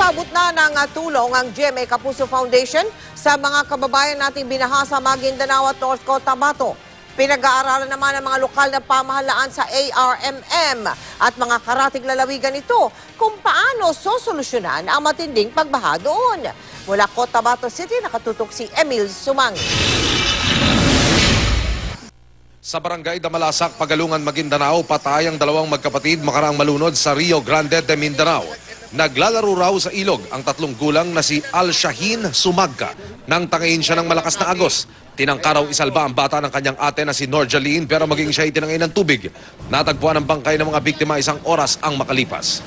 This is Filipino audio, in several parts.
Umabot na ng tulong ang GMA Kapuso Foundation sa mga kababayan nating binaha sa Maguindanao at North Cotabato. Pinag-aaralan naman ng mga lokal na pamahalaan sa ARMM at mga karatig lalawigan nito kung paano sosolusyonan ang matinding pagbaha doon. Mula Cotabato City, nakatutok si Emil Sumangi. Sa barangay Damalasak, Pagalungan, Maguindanao, patay ang dalawang magkapatid makaraang malunod sa Rio Grande de Mindanao. Naglalaro raw sa ilog ang tatlong gulang na si Al-Shahin Sumagka nang tangayin siya ng malakas na agos. Tinangkaraw isalba ang bata ng kanyang ate na si Norjaline pero maging siya itinangay ng tubig. Natagpuan ang bangkay ng mga biktima isang oras ang makalipas.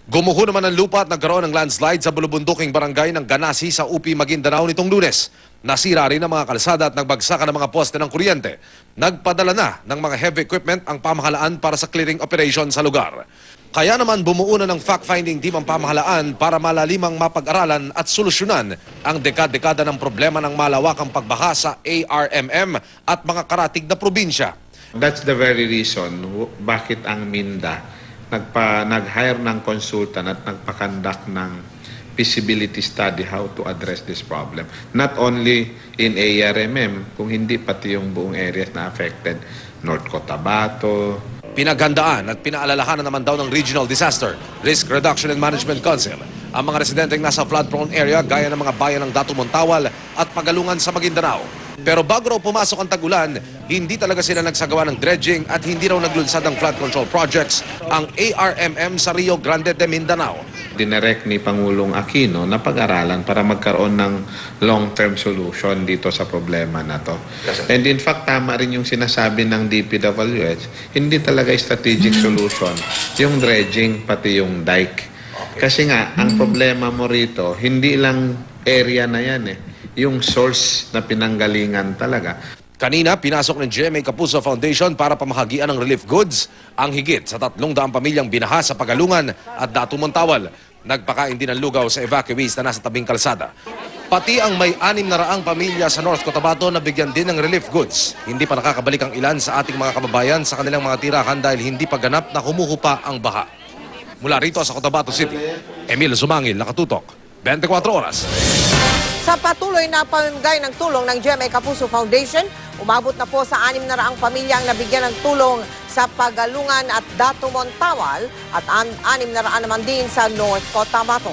Gumuho naman ang lupa at nagkaroon ng landslide sa bulubunduking barangay ng Ganasi sa UP Maguindanao nitong Lunes. Nasira rin ang mga kalsada at nagbagsakan ng mga poste ng kuryente. Nagpadala na ng mga heavy equipment ang pamahalaan para sa clearing operation sa lugar. Kaya naman bumuo na ng fact-finding team ang pamahalaan para malalimang mapag-aralan at solusyonan ang dekada-dekada ng problema ng malawakang pagbaha sa ARMM at mga karatig na probinsya. That's the very reason bakit ang MINDA nag-hire ng consultant at nagpakandak ng feasibility study how to address this problem. Not only in ARMM, kung hindi pati yung buong areas na affected, North Cotabato. Pinaghandaan at pinaalalahanan naman daw ng Regional Disaster Risk Reduction and Management Council ang mga residenteng nasa flood-prone area gaya ng mga bayan ng Datu Montawal at Pagalungan sa Maguindanao. Pero bago raw pumasok ang tag-ulan, hindi talaga sila nagsagawa ng dredging at hindi raw naglunsad ng flood control projects ang ARMM sa Rio Grande de Mindanao. Dinirect ni Pangulong Aquino na pag-aralan para magkaroon ng long-term solution dito sa problema na to. And in fact, tama rin yung sinasabi ng DPWH, hindi talaga strategic solution yung dredging pati yung dike. Kasi nga, ang problema mo rito, hindi lang area na yan yung source na pinanggalingan talaga. Kanina, pinasok ng GMA Kapuso Foundation para pamahagian ng relief goods ang higit sa 300 pamilyang binaha sa Pagalungan at Datu Montawal. Nagpakain din ng lugaw sa evacuees na nasa tabing kalsada. Pati ang may 600 pamilya sa North Cotabato na bigyan din ng relief goods. Hindi pa nakakabalik ang ilan sa ating mga kababayan sa kanilang mga tirahan dahil hindi pa ganap na humuhupa ang baha. Mula rito sa Cotabato City, Emil Sumangil, nakatutok, 24 oras. Sa patuloy na pamimigay ng tulong ng GMA Kapuso Foundation, umabot na po sa 600 pamilyang nabigyan ng tulong sa Pagalungan at Datu Montawal at 600 naman din sa North Cotabato.